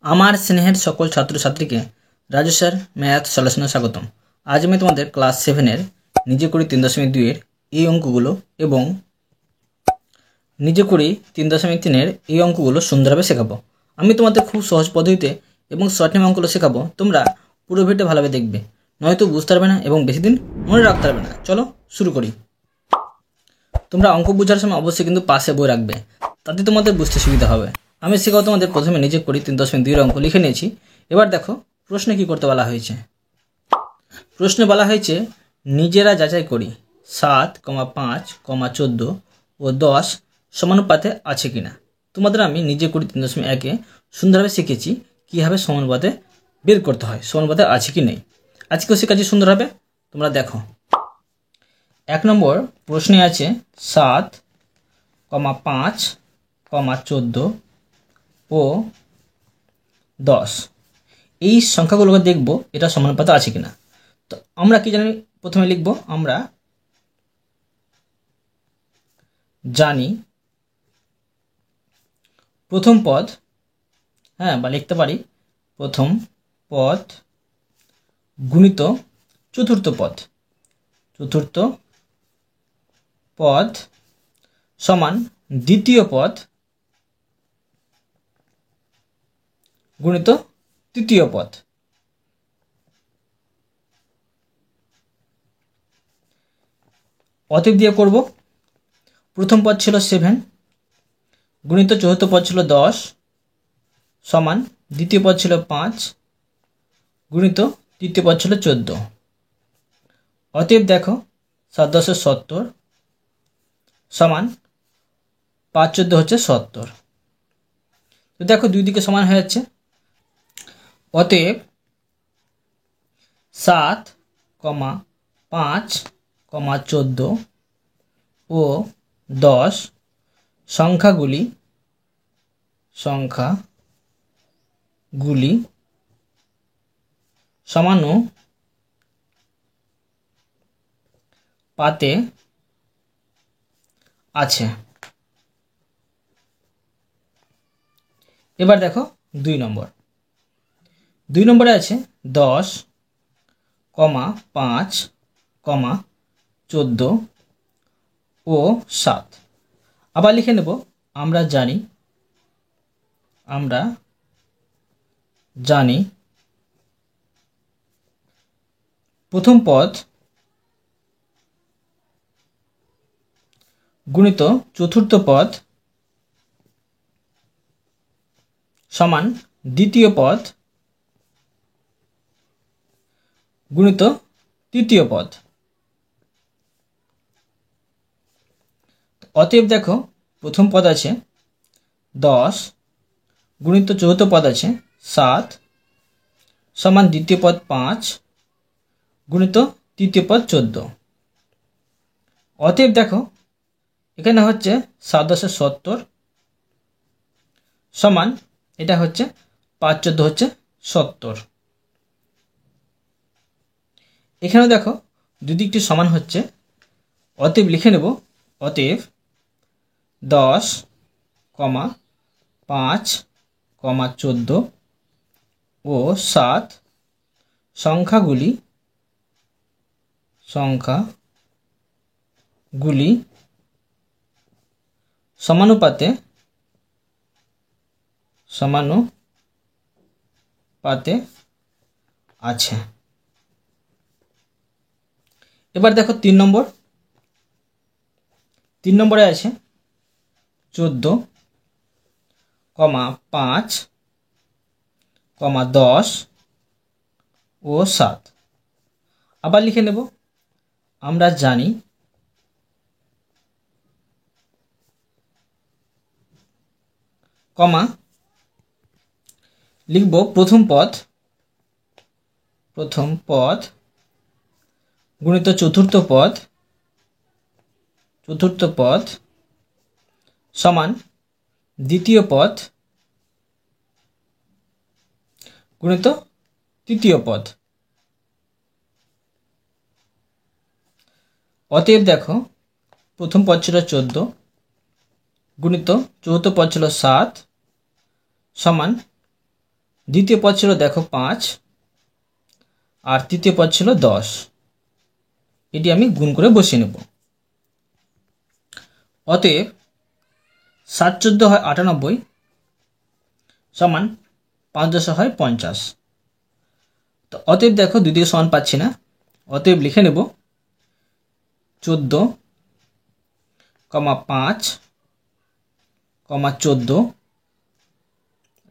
আমার স্নেহের সকল ছাত্রছাত্রীকে রাজু স্যার ম্যাথ সলিউশনে স্বাগতম। আজ আমি তোমাদের ক্লাস 7-এর নিজে করি 3.2-এর এই অঙ্কগুলো এবং নিজে করি 3.3-এর এই অঙ্কগুলো সুন্দরভাবে শেখাবো। আমি তোমাদের খুব সহজ পদ্ধতিতে এবং শর্ট নেম অঙ্কগুলো শেখাবো। তোমরা পুরো ভিডিওটা ভালোভাবে দেখবে, নয়তো বুঝতে পারবে না এবং বেশি দিন মনে রাখতে পারবে না। চলো শুরু করি। তোমরা অঙ্ক বোঝার সময় অবশ্যই কিন্তু পাশে বই রাখবে, তাতে তোমাদের বুঝতে সুবিধা হবে। আমি শেখাবো তোমাদের প্রথমে নিজে করি 3.2-এর অঙ্ক লিখে নিয়েছি। এবার দেখো প্রশ্নে কি করতে বলা হয়েছে। প্রশ্নে বলা হয়েছে নিজেরা যাচাই করি 7, 5, 14 ও 10 সমানুপাতে আছে কিনা। তোমাদের আমি নিজে করি 3.1-এ সুন্দরভাবে শিখেছি কীভাবে সমানুপাতে বের করতে হয়, সমানুপাতে আছে কি নেই। আজকেও শেখাচ্ছি সুন্দরভাবে, তোমরা দেখো। 1 নম্বর প্রশ্নে আছে 7, 5, 14 ও 10 এই সংখ্যাগুলোকে দেখব এটা সমানুপাতে আছে কিনা। তো আমরা কি জানি, প্রথমে লিখব আমরা জানি প্রথম পদ, বা লিখতে পারি প্রথম পদ গুণিত চতুর্থ পদ সমান দ্বিতীয় পদ গুণিত তৃতীয় পদ। অতএব দিয়ে করব, প্রথম পদ ছিল 7 গুণিত চতুর্থ পদ ছিল 10 সমান দ্বিতীয় পদ ছিল 5 গুণিত তৃতীয় পদ ছিল 14। অতএব দেখো 7 10 70 সমান 5 14 হচ্ছে 70। তো দেখো দুই দিকে সমান হয়ে যাচ্ছে। অতএব 7, 5, 14 ও 10 সংখ্যাগুলি সমানুপাতে আছে। এবার দেখো 2 নম্বরে আছে 10, 5, 14 ও 7। আবার লিখে নেব আমরা জানি প্রথম পদ গুণিত চতুর্থ পদ সমান দ্বিতীয় পদ গুণিত তৃতীয় পদ। অতএব দেখো প্রথম পদ আছে 10 গুণিত চতুর্থ পদ আছে 7 সমান দ্বিতীয় পদ 5 গুণিত তৃতীয় পদ 14। অতএব দেখো এখানে হচ্ছে 7 10 70 সমান এটা হচ্ছে 5 14 হচ্ছে 70। এখানেও দেখো দুদিকটি সমান হচ্ছে। অতএব লিখে নেব অতএব 10, 5, 14 ও 7 সংখ্যাগুলি সমানুপাতে আছে। এবার দেখো 3 নম্বরে আছে 14, 5, 10 ও 7। আবার লিখে নেব আমরা জানি লিখব প্রথম পদ গুণিত চতুর্থ পদ সমান দ্বিতীয় পদ গুণিত তৃতীয় পদ। অতএব দেখো প্রথম পদ ছিল 14 গুণিত চতুর্থ পদ ছিল 7 সমান দ্বিতীয় পদ ছিল দেখো 5 আর তৃতীয় পদ ছিল 10। এটি আমি গুণ করে বসিয়ে নেব। অতএব 7 14 হয় 98 সমান 5 10 হয় 50। তো অতএব দেখো দুই দিকে সমান পাচ্ছি না, অতএব লিখে নেব 14, 5, 14,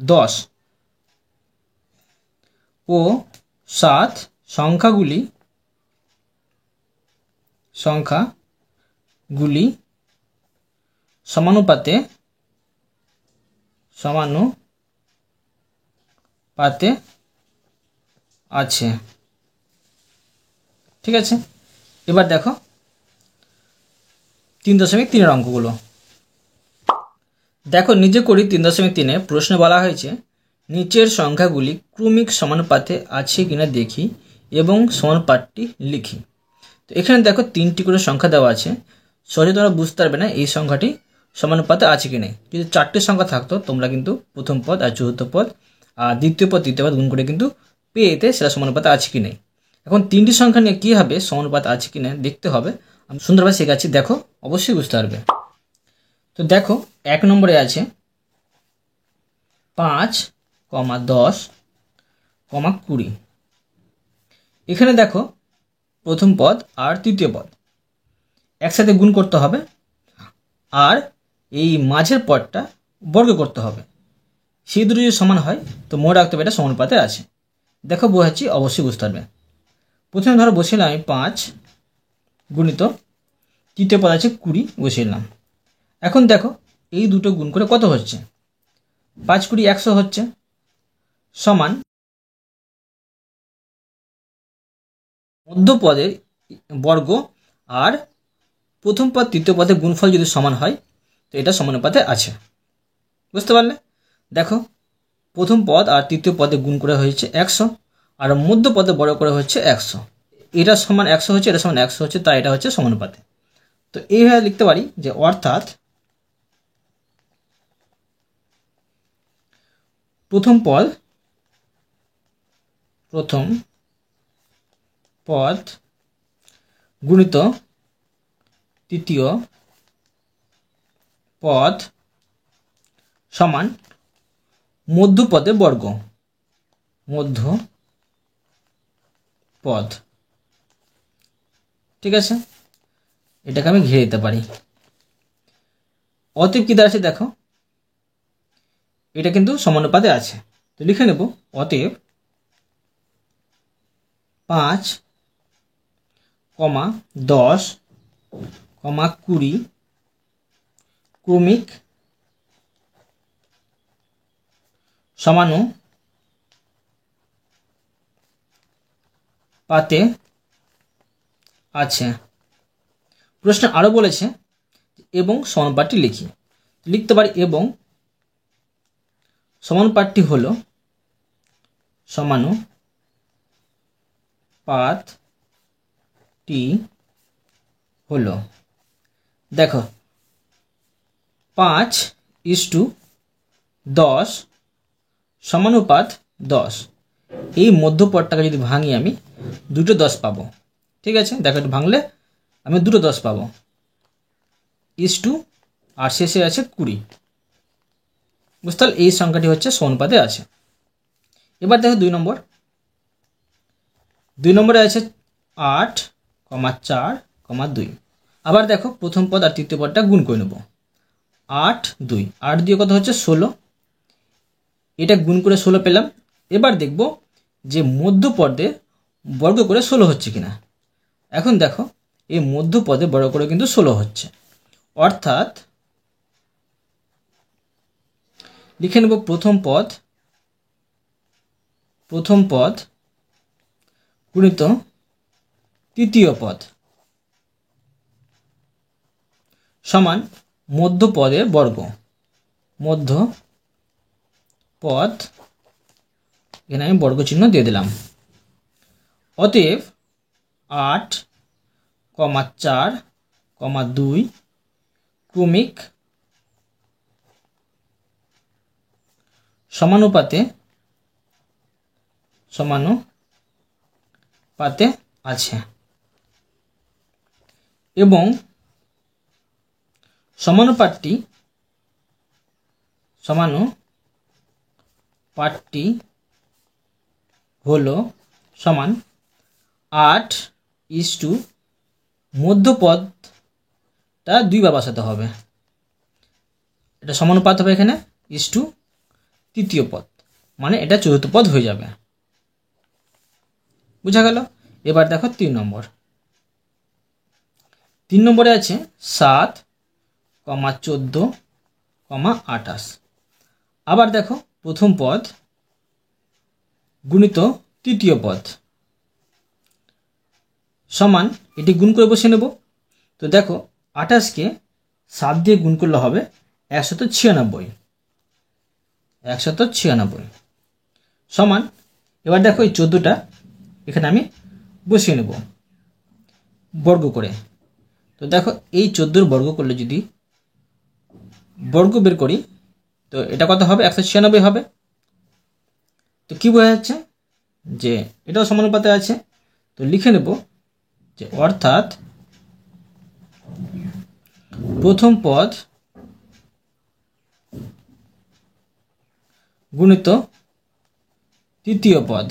10 ও 7 সংখ্যাগুলি সমানুপাতে আছে। ঠিক আছে, এবার দেখো 3.3 অঙ্কগুলো দেখো। নিজে করি 3.3 প্রশ্নে বলা হয়েছে নিচের সংখ্যাগুলি ক্রমিক সমানুপাতে আছে কিনা দেখি এবং সমানুপাতটি লিখি। তো এখানে দেখো 3টি করে সংখ্যা দেওয়া আছে, সহজে তোমরা বুঝতে পারবে না এই সংখ্যাটি সমানুপাতে আছে কি নেই। যদি 4টি সংখ্যা থাকতো তোমরা কিন্তু প্রথম পদ আর চতুর্থ পদ আর দ্বিতীয় পদ তৃতীয় পদ গুণ করে কিন্তু পেয়ে যেতে সেটা সমানুপাতে আছে কি নেই। এখন 3টি সংখ্যা নিয়ে কী হবে, সমানুপাত আছে কি না দেখতে হবে। আমি সুন্দরভাবে শেখাচ্ছি, দেখো অবশ্যই বুঝতে পারবে। তো দেখো 1 নম্বরে আছে 5, 10, 20। এখানে দেখো প্রথম পদ আর তৃতীয় পদ একসাথে গুণ করতে হবে আর এই মাঝের পদটা বর্গ করতে হবে। সেই দুটো যদি সমান হয় তো মনে রাখতে হবে এটা সমানুপাতে আছে। দেখো বোঝাচ্ছি, অবশ্যই বুঝতে পারবে। প্রথমে ধরো বসিলাম আমি 5 গুণিত তৃতীয় পদ আছে 20 বসিলাম। এখন দেখো এই দুটো গুণ করে কত হচ্ছে, 5 20 100 হচ্ছে, সমান মধ্যপদের বর্গ আর প্রথম পদ তৃতীয় পদের গুণফল যদি সমান হয় তো এটা সমানুপাতে আছে। বুঝতে পারলে? দেখো প্রথম পদ আর তৃতীয় পদে গুণ করে হয়েছে 100 আর মধ্য পদে বড় করে হচ্ছে 100। এটা সমান 100 হচ্ছে, এটা সমান 100 হচ্ছে, তাই এটা হচ্ছে সমানুপাতে। তো এইভাবে লিখতে পারি যে অর্থাৎ প্রথম পদ গুণিত তৃতীয় পদ সমান মধ্য পদে বর্গ, মধ্য পদ। ঠিক আছে, এটাকে আমি ঘিরে দিতে পারি। অতএব কি দাঁড়াচ্ছে দেখো, এটা কিন্তু সমানুপাতে আছে। তো লিখে নেব অতএব 5, 10, 20 ক্রমিক সমানুপাতে আছে। প্রশ্ন আরো বলেছে এবং সমানুপাতটি লিখি। লিখতে পারি এবং সমানুপাতটি হলো দেখো 5:10 সমানুপাত 10। এই মধ্যপদটাকে যদি ভাঙি আমি দুটো 10 পাবো। ঠিক আছে, দেখো একটু ভাঙলে আমি দুটো 10 পাবো, ইস টু আর শেষে আছে 20। বুঝতে পারলে এই সংখ্যাটি হচ্ছে সমানুপাতে আছে। এবার দেখো 2 নম্বরে আছে 8, 4, 2। আবার দেখো প্রথম পদ আর তৃতীয় পদটা গুণ করে নেব। 8 2 8 দিয়ে কত হচ্ছে 16, এটা গুণ করে 16 পেলাম। এবার দেখব যে মধ্য পদে বর্গ করে 16 হচ্ছে কিনা। এখন দেখো এই মধ্য পদে বর্গ করে কিন্তু 16 হচ্ছে, অর্থাৎ লিখে নেব প্রথম পদ গুণিত তৃতীয় পদ সমান মধ্য পদের বর্গ, মধ্য পদ, এখানে আমি বর্গ চিহ্ন দিয়ে দিলাম। অতএব 8, 4, 2 ক্রমিক সমানুপাতে সমানুপাতে আছে এবং সমানুপাতটি হলো সমান 8:, মধ্যপদটা 2 বার বসাতে হবে, এটা সমানুপাত হবে এখানে ইস টু তৃতীয় পদ, মানে এটা চতুর্থ পদ হয়ে যাবে। বুঝা গেল? এবার দেখো 3 নম্বর। 3 নম্বরে আছে 7, 14, 28। আবার দেখো প্রথম পদ গুণিত তৃতীয় পদ সমান, এটি গুণ করে বসে নেব। তো দেখো 28কে 7 দিয়ে গুণ করলে হবে 196 সমান। এবার দেখো এই 14টা এখানে আমি বসিয়ে নেব বর্গ করে। তো দেখো এই 14 বর্গ করলে যদি বর্গ বের করি তো এটা কত হবে? 196 হবে। তো কি বোঝা যাচ্ছে? যে এটাও সমানুপাতে আছে। তো লিখে নেব যে অর্থাৎ প্রথম পদ গুণিত তৃতীয় পদ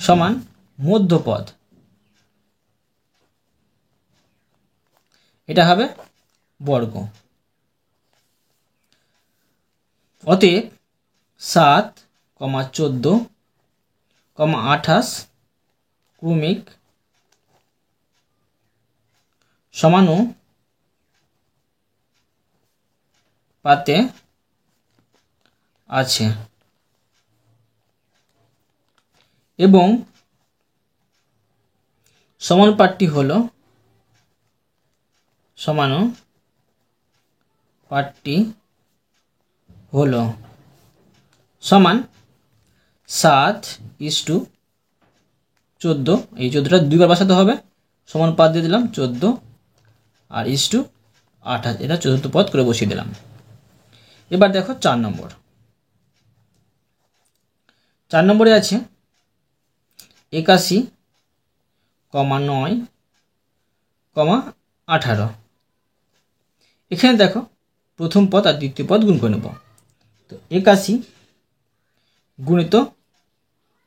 সমান মধ্যপদ, এটা হবে বর্গ। অতএব 7, 14, 28 ক্রমিক সমানুপাতে আছে এবং সমানুপাতটি হলো সমান 7:14। এই 14টা 2 বার বসাতে হবে, সমানুপাত দিয়ে দিলাম 14 আর 28, এটা চতুর্থ পদ করে বসিয়ে দিলাম। এবার দেখো 4 নম্বর। 4 নম্বরে আছে 81, 9, 18। এখানে দেখো প্রথম পদ আর দ্বিতীয় পদ গুণ করে নেব। তো 81 গুণিত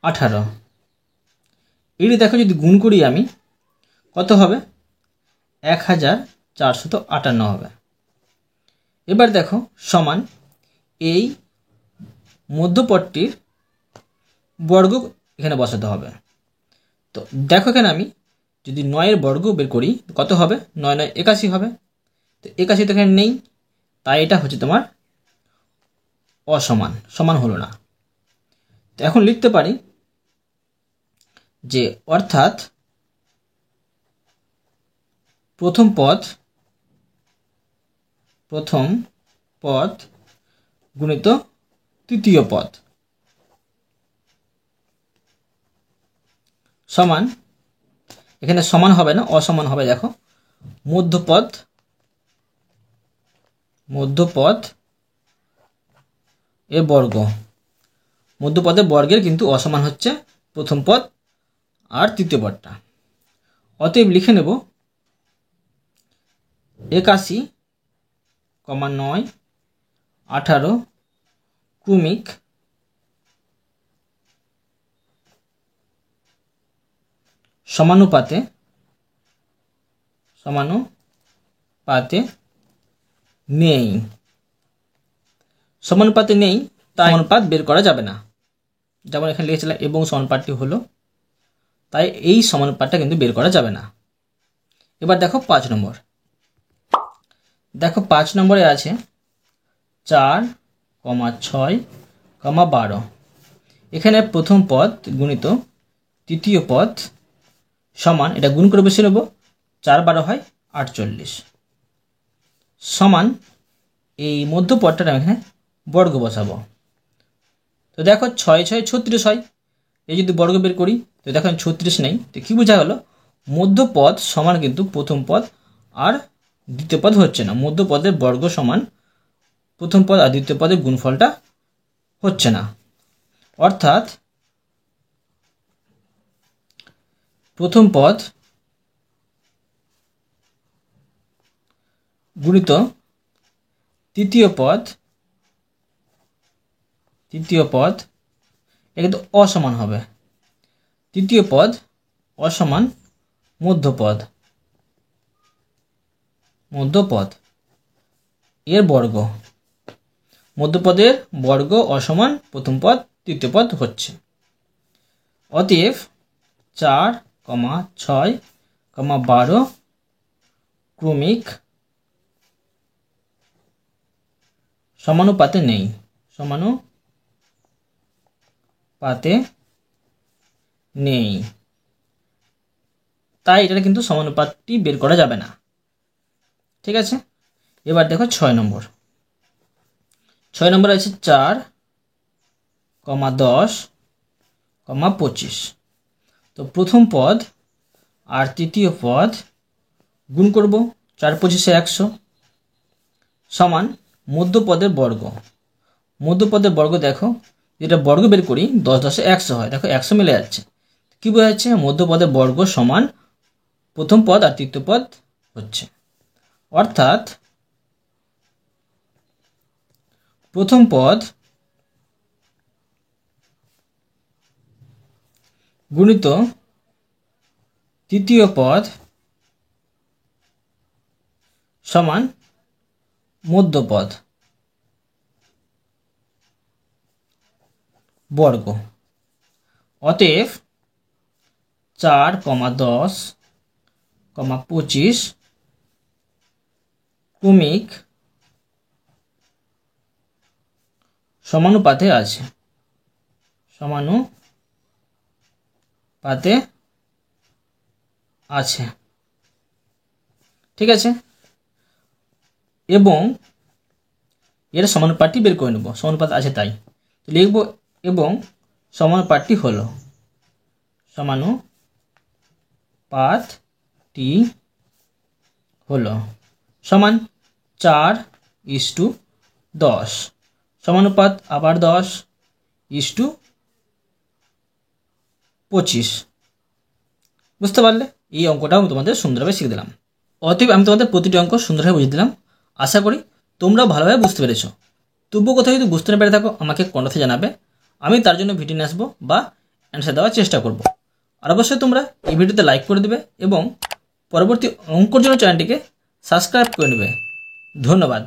18, এটি দেখো যদি গুণ করি আমি কত হবে? 1458 হবে। এবার দেখো সমান এই মধ্যপদটির বর্গ এখানে বসাতে হবে। তো দেখো এখানে আমি যদি 9-এর বর্গ বের করি কত হবে? 9 9 81 হবে। তো 81 তো এখানে নেই, তাই এটা হচ্ছে তোমার অসমান, সমান হলো না। তো এখন লিখতে পারি যে অর্থাৎ প্রথম পদ গুণিত তৃতীয় পদ সমান, এখানে সমান হবে না, অসমান হবে। দেখো মধ্যপদ এ বর্গ, মধ্যপদের বর্গের কিন্তু অসমান হচ্ছে প্রথম পদ আর তৃতীয় পদটা। অতএব লিখে নেব 81, 9, 18 ক্রমিক সমানুপাতে নেই। সমানুপাতে নেই, তাই সমানুপাত বের করা যাবে না। যেমন এখানে লিখেছিলাম এবং সমানুপাতটি হলো, তাই এই সমানুপাতটা কিন্তু বের করা যাবে না। এবার দেখো 5 নম্বর। দেখো 5 নম্বরে আছে 4, 6, 12। এখানে প্রথম পদ গুণিত তৃতীয় পদ সমান, এটা গুণ করে বসে নেব, 4 12 হয় 48 সমান এই মধ্যপদটা আমি এখানে বর্গ বসাবো। তো দেখো 6 6 36 হয়, এই যদি বর্গ বের করি তো দেখো 36 নেই। তো কি বোঝা গেল? মধ্যপদ সমান কিন্তু প্রথম পদ আর দ্বিতীয় পদ হচ্ছে না। মধ্যপদের বর্গ সমান প্রথম পদ আর দ্বিতীয় পদের গুণফলটা হচ্ছে না। অর্থাৎ প্রথম পদ গুণিত তৃতীয় পদ এটা কিন্তু অসমান হবে। তৃতীয় পদ অসমান মধ্যপদ এর বর্গ। মধ্যপদের বর্গ অসমান প্রথম পদ তৃতীয় পদ হচ্ছে। অতএব 4, 6, 12 ক্রমিক সমানুপাতে নেই। তাই এটা কিন্তু সমানুপাতটি বের করা যাবে না। ঠিক আছে, এবার দেখো 6 নম্বর। 6 নম্বর আছে 4, 10, 25। তো প্রথম পদ আর তৃতীয় পদ গুণ করব। 4 25 100 সমান মধ্যপদের বর্গ। মধ্যপদের বর্গ দেখো, যেটা বর্গ বের করি 10 10 100 হয়। দেখো 100 মিলে যাচ্ছে। কি বোঝা যাচ্ছে? মধ্যপদের বর্গ সমান প্রথম পদ আর তৃতীয় পদ হচ্ছে। অর্থাৎ প্রথম পদ গুণিত তৃতীয় পদ সমান মধ্যপদ বর্গ। অতএব 4, 10, 25 ক্রমিক সমানুপাতে আছে। ঠিক আছে, এবং এর সমানুপাতটি বের করে নেব। সমানুপাত আছে তাই লিখব, এবং সমানুপাতটি হলো সমান 4:10 সমানুপাত আবার 10:25। বুঝতে পারলে? এই অঙ্কটাও আমি তোমাদের সুন্দরভাবে শিখে দিলাম। অতএব আমি তোমাদের প্রতিটি অঙ্ক সুন্দরভাবে বুঝিয়ে দিলাম। আশা করি তোমরাও ভালোভাবে বুঝতে পেরেছো। তবুও কোথাও যদি বুঝতে না পেরে থাকো আমাকে কমেন্টে জানাবে। আমি তার জন্য ভিডিও নিয়ে আসবো বা অ্যান্সার দেওয়ার চেষ্টা করব। আর অবশ্যই তোমরা এই ভিডিওতে লাইক করে দেবে এবং পরবর্তী অঙ্কর জন্য চ্যানেলটিকে সাবস্ক্রাইব করে নেবে। ধন্যবাদ।